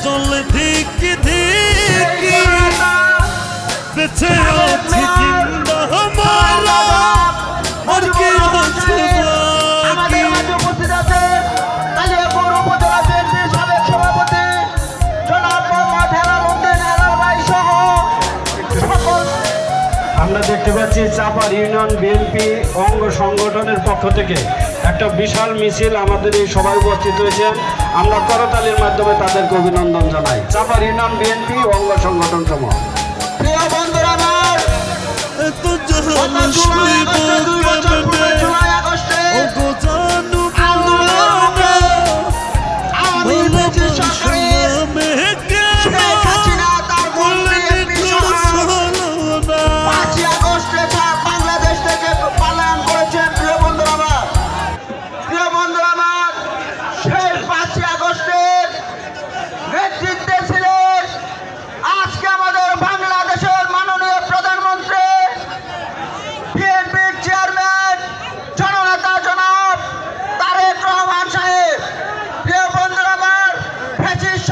চলে ধিকি ধিকি বেঁচে আছি জিন্দা মারা আর কি আছে বাকি। আমরা দেখতে পাচ্ছি চাপার ইউনিয়ন বিএনপি অঙ্গ সংগঠনের পক্ষ থেকে একটা বিশাল মিছিল আমাদের এই সভায় উপস্থিত হয়েছে। আমরা করতালির মাধ্যমে তাদেরকে অভিনন্দন জানাই। চাপার ইউনিয়ন বিএনপি অঙ্গ সংগঠন সমূহ। প্রিয় বন্ধুরা আমার, এত জাহান শুইব কেমনে ও গো জানু বলানা ভালোবাসা নামে কেন বললে তোর সলো না। 5ই আগস্টে বাংলাদেশ থেকে পালায়ন করেছেন। প্রিয় বন্ধুরা আমার, সেই 5ই আগস্টের নেতৃত্বে ছিলেন আজকে আমাদের বাংলাদেশের মাননীয় প্রধানমন্ত্রী, বিএনপির চেয়ারম্যান, জননেতা জনাব তারেক রহমান সাহেব। প্রিয় বন্ধুরা আমার, ফ্যাসিস্ট